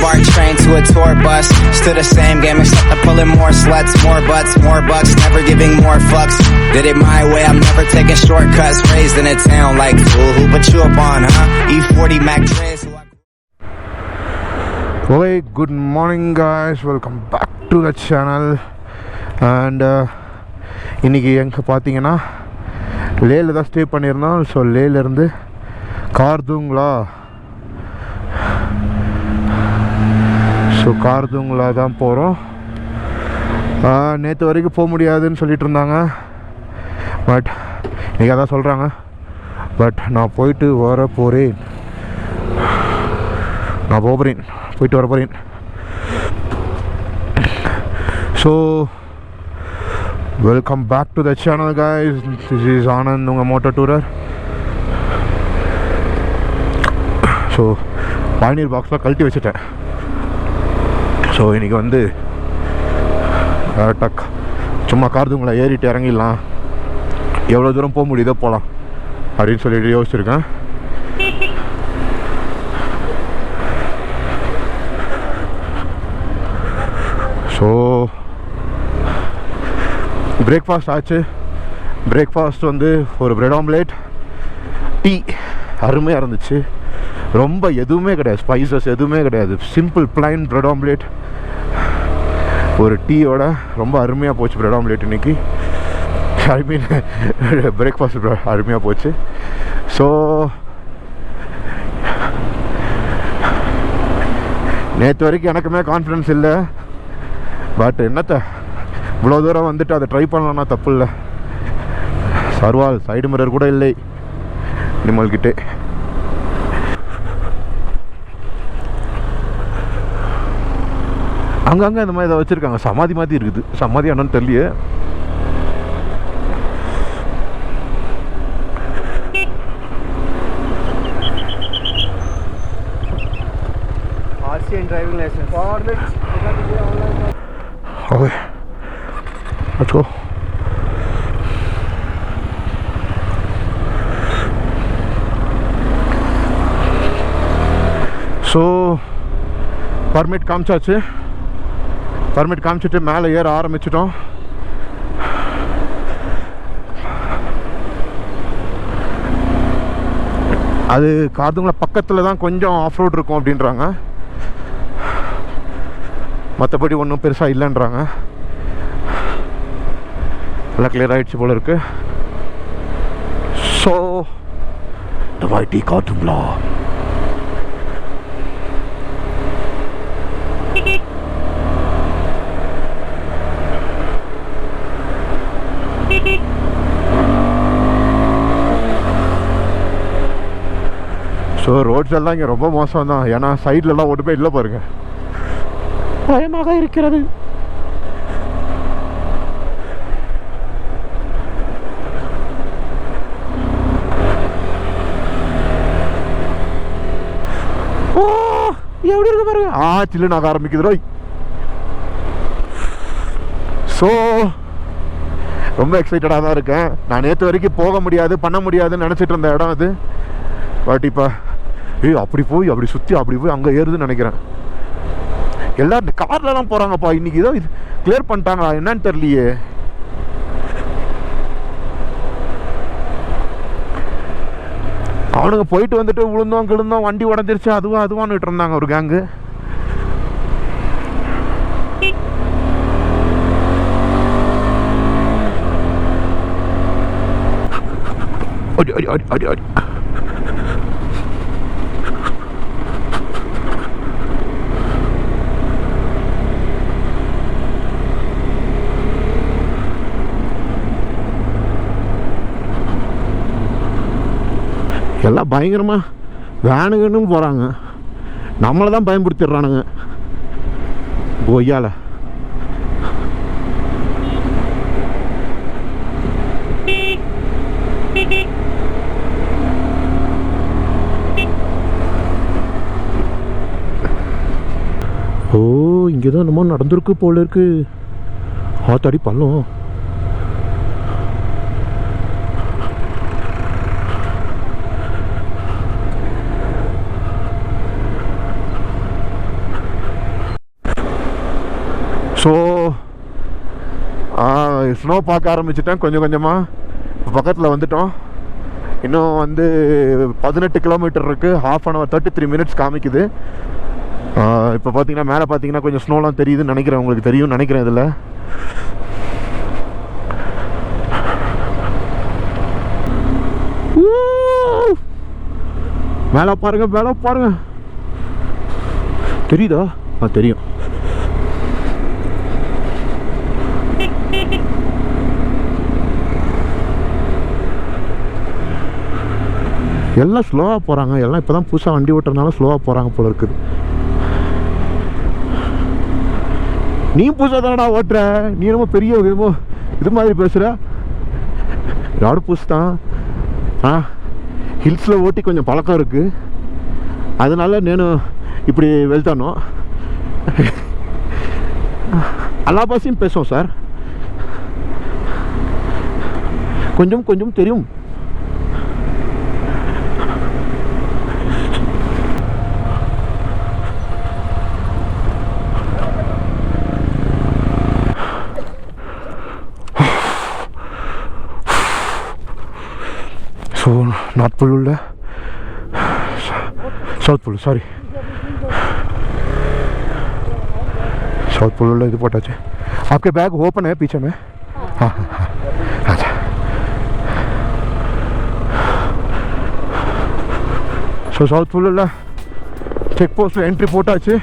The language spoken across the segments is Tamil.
BART train to a tour bus. Still the same game except I'm pulling more sluts, more butts, more bucks, never giving more fucks. Did it my way, I'm never taking shortcuts. Raised in a town like fool, who put you up on, huh? E40 Mac Dre's. Okay, good morning guys, welcome back to the channel. And இன்னைக்கு எங்கே பார்த்தீங்கன்னா லேயில் தான் ஸ்டே பண்ணியிருந்தோம். ஸோ லேயிலேருந்து கார்துங்களா, ஸோ கார்துங்களா தான் போகிறோம். நேற்று வரைக்கும் போக முடியாதுன்னு சொல்லிட்டு இருந்தாங்க, பட் இன்றைக்கி அதான் சொல்கிறாங்க. பட் நான் போயிட்டு வர போகிறேன், போயிட்டு வர போகிறேன். So welcome back to the channel guys. This is Anand, உங்கள் மோட்டோ டூரர். ஸோ பாய்னீர் பாக்ஸில் கழட்டி வச்சுட்டேன். ஸோ இன்றைக்கி வந்து டக் சும்மா கார்துங்களை ஏறிட்டு இறங்கிடலாம், எவ்வளோ தூரம் போக முடியுதோ போகலாம் அப்படின்னு சொல்லிட்டு யோசிச்சுருக்கேன். ஸோ பிரேக்ஃபாஸ்ட் ஆச்சு. பிரேக்ஃபாஸ்ட் வந்து ஒரு பிரெட் ஆம்லேட், டீ, அருமையாக இருந்துச்சு. ரொம்ப எதுவுமே கிடையாது, ஸ்பைசஸ் எதுவுமே கிடையாது, சிம்பிள் பிளைன் பிரெட் ஆம்லேட் ஒரு டீயோட ரொம்ப அருமையாக போச்சு பிரெட் ஆம்லேட் இன்றைக்கி. ஐ மீன் பிரேக்ஃபாஸ்ட் அருமையாக போச்சு. ஸோ நேற்று வரைக்கும் எனக்குமே கான்ஃபிடன்ஸ் இல்லை, பட் என்னத்தை இவ்வளோ தூரம் வந்துட்டு அதை ட்ரை பண்ணலான்னா தப்பு இல்லை. சர்வால் சைடு மிரர் கூட இல்லை நம்மள்கிட்டே. அங்கங்கே இந்த மாதிரி இதை வச்சுருக்காங்க, சமாதி மாதிரி இருக்குது. சமாதி என்னன்னு தெரியலையே. RC and driving license. Okay, let's go. So permit காமிச்சாச்சு. பர்மிட் காமிச்சிட்டு மேலே ஏற ஆரம்பிச்சிட்டோம். அது கார்துங்கள பக்கத்தில் தான் கொஞ்சம் ஆஃப் ரோட் இருக்கும் அப்படின்றாங்க, மற்றபடி ஒன்றும் பெருசாக இல்லைன்றாங்க. எல்லாம் கிளியர் ஆகிடுச்சு போல இருக்கு. So D Khardung La so roads எல்லாம் இங்கே ரொம்ப மோசம் தான். ஏன்னா சைட்லலாம் ஒன்றுமே இல்லை பாருங்க, பயமாக இருக்கிறது. ஓ எப்படி இருக்கு பாருங்க, சில்லுனாக ஆரம்பிக்குது ரோய். ஸோ ரொம்ப எக்ஸைட்டடாக தான் இருக்கேன். நான் நேற்று வரைக்கும் போக முடியாது பண்ண முடியாதுன்னு நினச்சிட்டு இருந்த இடம் அது. பட் இப்போ அப்படி போய் அப்படி சுற்றி அப்படி போய் அங்கே ஏறுதுன்னு நினைக்கிறேன். எல்லோரும் இந்த கார்லலாம் போகிறாங்கப்பா. இன்றைக்கி இதோ இது கிளியர் பண்ணிட்டாங்களா என்னன்னு தெரியலையே. அவனுங்க போயிட்டு வந்துட்டு விழுந்தோம் கிழுந்தோம், வண்டி உடஞ்சிருச்சு, அதுவான்னுட்டு இருந்தாங்க ஒரு கேங்கு. அடி அடி அடி அடி அடி. எல்லாம் பயங்கரமாக வேணுங்கன்னு போகிறாங்க, நம்மளை தான் பயன்படுத்திடுறானுங்க கொய்யால. ஓ இங்கே தான் என்னமோ நடந்திருக்கு போல இருக்கு. ஆத்தாடி பள்ளம். ஸோ ஸ்னோ பார்க்க ஆரம்பிச்சிட்டேன் கொஞ்சம் கொஞ்சமாக. இப்போ பக்கத்தில் வந்துட்டோம். இன்னும் வந்து 18 கிலோமீட்டர் இருக்குது. ½ அன் ஹவர் 33 மினிட்ஸ் காமிக்குது. இப்போ பார்த்தீங்கன்னா மேலே பார்த்தீங்கன்னா கொஞ்சம் ஸ்னோலாம் தெரியுதுன்னு நினைக்கிறேன். உங்களுக்கு தெரியும்னு நினைக்கிறேன். இதில் மேலே பாருங்க, மேலே பாருங்க. தெரியுதா? தெரியும். எல்லாம் ஸ்லோவாக போகிறாங்க. எல்லாம் இப்போ தான் புதுசாக வண்டி ஓட்டுறதுனால ஸ்லோவாக போகிறாங்க போல இருக்குது. நீ புதுசாக தானடா ஓட்டுற, நீ ரொம்ப பெரிய இது மாதிரி பேசுகிற. யாரும் புதுசு தான். ஹில்ஸில் ஓட்டி கொஞ்சம் பழக்கம் இருக்குது. அதனால నేను இப்படி వెళ్తాను. எல்லா பாஷையும் பேசுவோம் சார். கொஞ்சம் கொஞ்சம் தெரியும். ஸோ நார்த் போல் உள்ள south pole, sorry south pole इधर पोटा है. आपके बैग ओपन है पीछे में? हाँ अच्छा. So South Pole check post entry पोटा है.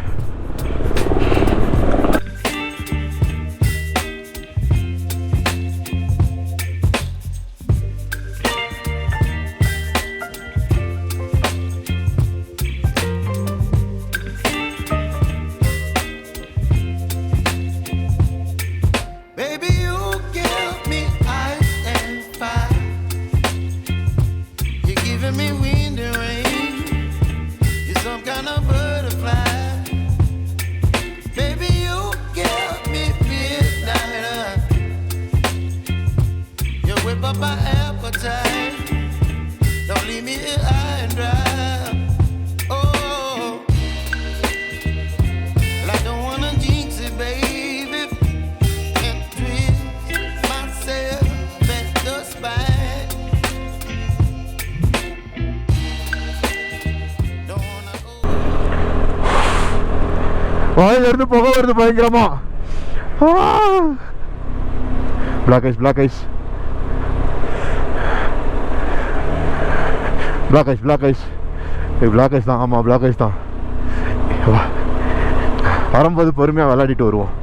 வாயிலிருந்து புகை வருது பயங்கரமா. Black ice, black ice, black ice, black ice, black ice தான். ஆமாம், பிளாக் ஐஸ் தான். வரும்போது பொறுமையாக விளையாடிட்டு வருவோம்.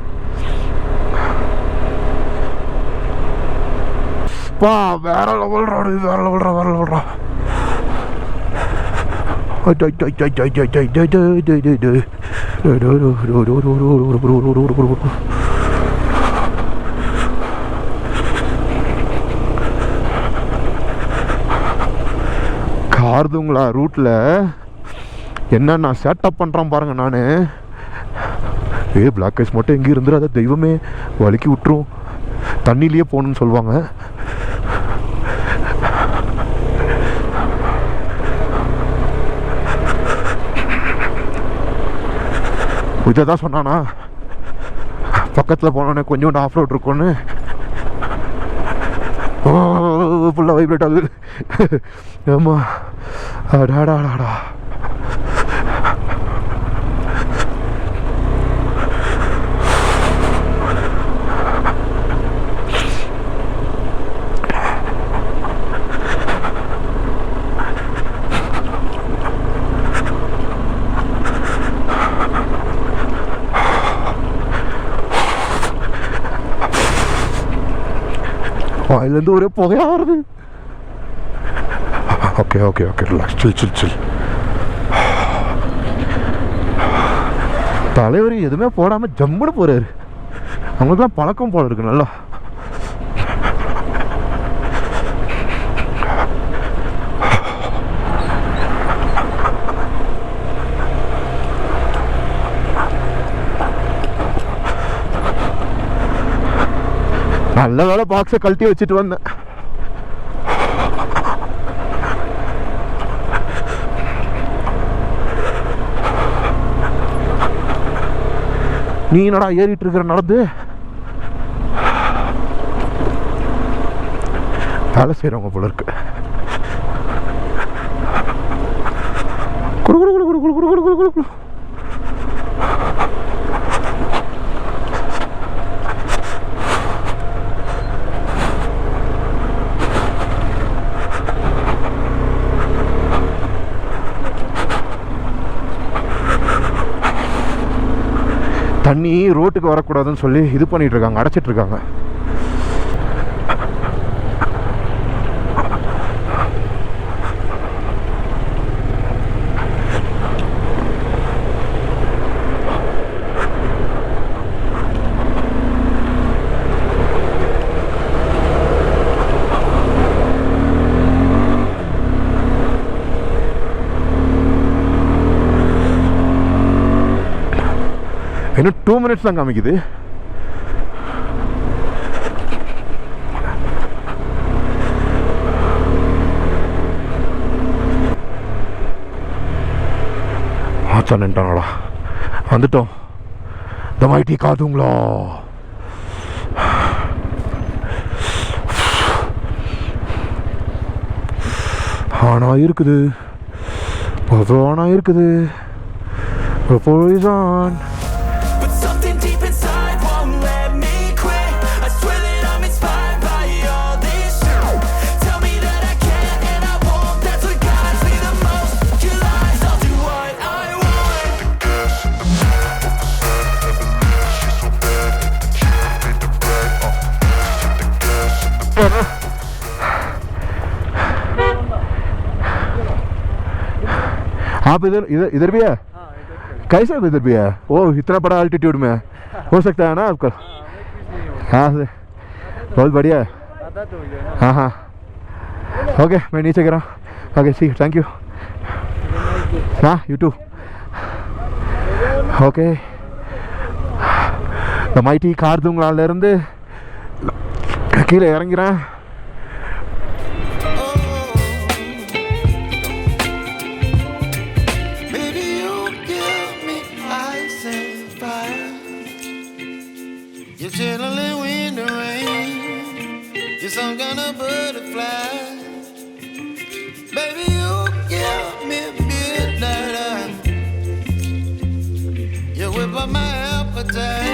வேற லெவல் ரோடு, வேற லெவல்ரா, வேற லெவல்ரா. கார்துங்களா ரூட்டில் என்னென்ன செட்டப் பண்ணுறான் பாருங்க. நான் பிளாக் ஐஸ் மட்டும் எங்கேயும் இருந்துடாத தெய்வமே, வலிக்கி விட்டுரும். தண்ணியிலேயே போகணுன்னு சொல்லுவாங்க. இதை தான் சொன்னானா பக்கத்தில் போனோன்னே கொஞ்சோண்டு ஆஃப் ரோட் இருக்கும்னு. ஃபுல்லாக வைப்ரேட் ஆகுது. ஆமா, அடாடாடா. வாயிலேருந்து ஒரே புகையா வருது. ஓகே ஓகே ஓகே, ரிலாக்ஸ், சில் சில் சில். தலைவர் எதுவுமே போடாமல் ஜம்முன்னு போகிறாரு. அவங்களுக்குலாம் பழக்கம் போல இருக்கு நல்லா. நல்ல வேலை பாக்ஸை கழட்டி வச்சுட்டு வந்தேன். நீ என்னடா ஏறிட்டு இருக்கிற நடந்து? வேலை செய்கிறவங்க போல இருக்கு. குடு குடு குடு குடு குடு குடு குடு குடு குடு. தண்ணி ரோட்டுக்கு வரக்கூடாதுன்னு சொல்லி இது பண்ணிட்டு இருக்காங்க, அடைச்சிட்டு இருக்காங்க. இன்னும் 2 minutes தான் காமிக்குது. ஆச்சா நின்ட்டானடா. வந்துட்டோம். த மைட்டி காதுங்களா. ஆனா இருக்குது, ஆனா இருக்குது. Poison. But something deep inside won't let me quit. I swear that I'm inspired by all this shit. Tell me that I can and I won't. That's what guides me the most. Your lies, I'll do what I want. आप इधर भी है? कैसा इधर भी है? ओ इतना बड़ा अल्टीट्यूड में हो सकता है ना आपका? हाँ बहुत बढ़िया है. हाँ हाँ ओके, मैं नीचे गिरा. Okay see, thank you. हाँ यू टू. ஓகே, இந்த மைட்டி கார்துங்களாலேருந்து கீழே இறங்கிறேன். You're chilling in the rain. You're some kind of butterfly. Baby, you give me midnight. You whip up my appetite.